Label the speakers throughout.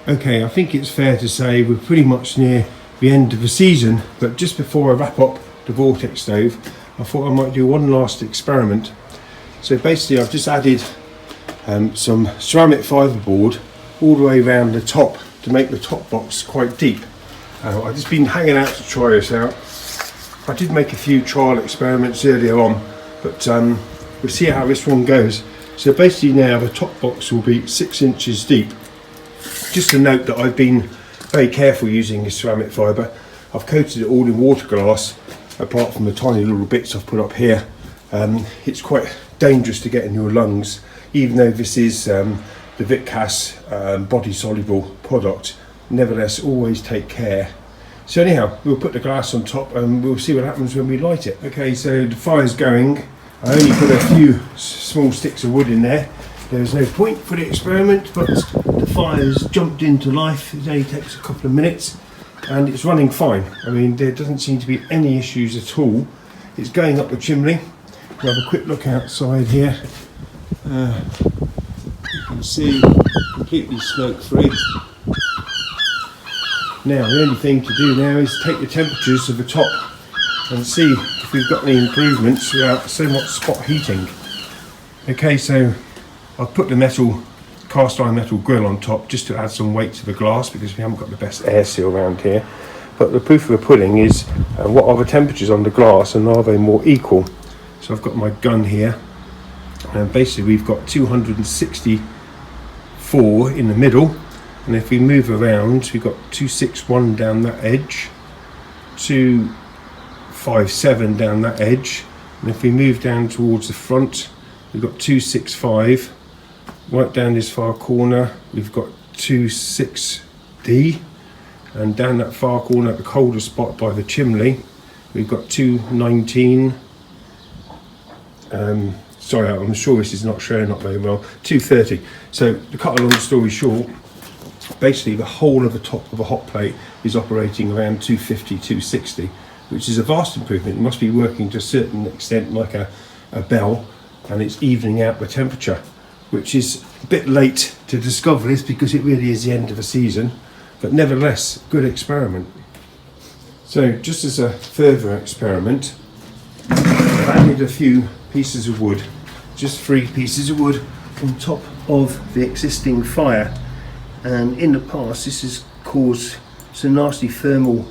Speaker 1: Okay, I think it's fair to say we're pretty much near the end of the season, but just before I wrap up the vortex stove, I thought I might do one last experiment. So basically I've just added some ceramic fiberboard all the way around the top to make the top box quite deep. I've just been hanging out to try this out. I did make a few trial experiments earlier on, but we'll see how this one goes. So basically now the top box will be 6 inches deep. Just to note that I've been very careful using this ceramic fibre. I've coated it all in water glass, apart from the tiny little bits I've put up here. It's quite dangerous to get in your lungs, even though this is the Vitcas body soluble product. Nevertheless, always take care. So anyhow, we'll put the glass on top and we'll see what happens when we light it. Okay, so the fire's going. I only put a few small sticks of wood in there. There's no point for the experiment, but the fire's jumped into life. It only takes a couple of minutes and it's running fine. I mean, there doesn't seem to be any issues at all. It's going up the chimney. We'll have a quick look outside here. You can see completely smoke free. Now the only thing to do now is take the temperatures of the top and see if we've got any improvements without so much spot heating. Okay, so I've put the cast iron metal grill on top just to add some weight to the glass because we haven't got the best air seal around here. But the proof of the pudding is what are the temperatures on the glass and are they more equal? So I've got my gun here and basically we've got 264 in the middle, and if we move around we've got 261 down that edge, 257 down that edge, and if we move down towards the front we've got 265. Right down this far corner we've got 26D, and down that far corner at the colder spot by the chimney we've got 219. Sorry, I'm sure this is not showing up very well. 230. So to cut a long story short, basically the whole of the top of a hot plate is operating around 250, 260, which is a vast improvement. It must be working to a certain extent like a bell, and it's evening out the temperature, which is a bit late to discover this because it really is the end of the season, but nevertheless, good experiment. So just as a further experiment, I've added a few pieces of wood, just 3 pieces of wood on top of the existing fire, and in the past this has caused some nasty thermal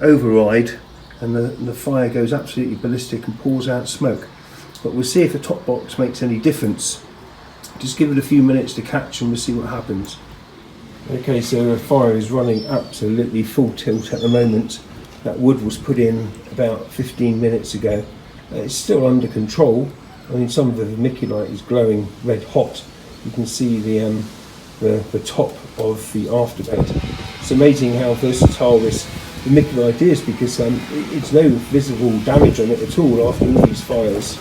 Speaker 1: override and the fire goes absolutely ballistic and pours out smoke. But we'll see if the top box makes any difference. Just give it a few minutes to catch and we'll see what happens. Okay, so the fire is running absolutely full tilt at the moment. That wood was put in about 15 minutes ago. It's still under control. I mean, some of the vermiculite is glowing red hot. You can see the top of the afterbed. It's amazing how versatile this vermiculite is because it's no visible damage on it at all after all these fires.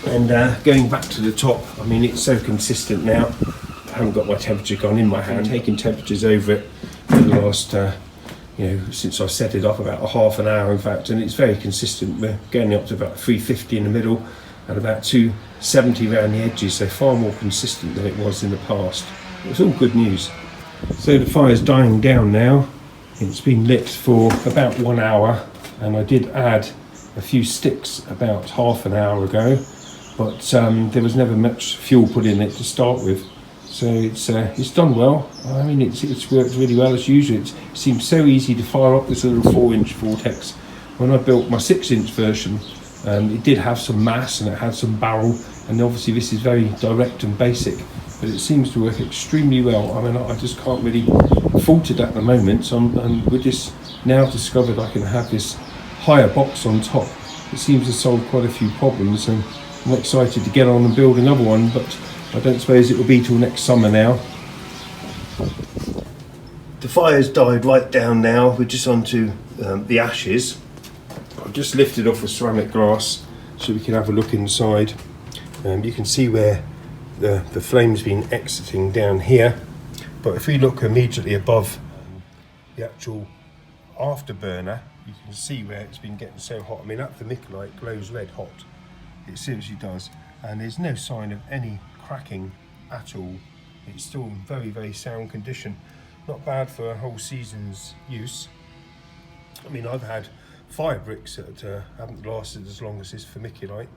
Speaker 1: And going back to the top, I mean, it's so consistent now. I haven't got my temperature gun in my hand, taking temperatures over it for the last since I set it up, about a half an hour in fact, and it's very consistent. We're going up to about 350 in the middle and about 270 around the edges, so far more consistent than it was in the past. It's all good news. So the fire's dying down now. It's been lit for about 1 hour, and I did add a few sticks about half an hour ago, but there was never much fuel put in it to start with. So it's done well. I mean, it's worked really well as usual. It seems so easy to fire up this little 4-inch vortex. When I built my 6-inch version, it did have some mass and it had some barrel, and obviously this is very direct and basic, but it seems to work extremely well. I mean, I just can't really fault it at the moment. So we're just now discovered I can have this higher box on top. It seems to solve quite a few problems, and I'm excited to get on and build another one, but I don't suppose it will be till next summer now. The fire's died right down now. We're just onto the ashes. I've just lifted off the ceramic glass so we can have a look inside. You can see where the flame's been exiting down here, but if we look immediately above the actual afterburner, you can see where it's been getting so hot. I mean, that vermiculite glows red hot. It seriously does, and there's no sign of any cracking at all. it's still in very, very sound condition. Not bad for a whole season's use. I mean, I've had fire bricks that haven't lasted as long as this vermiculite.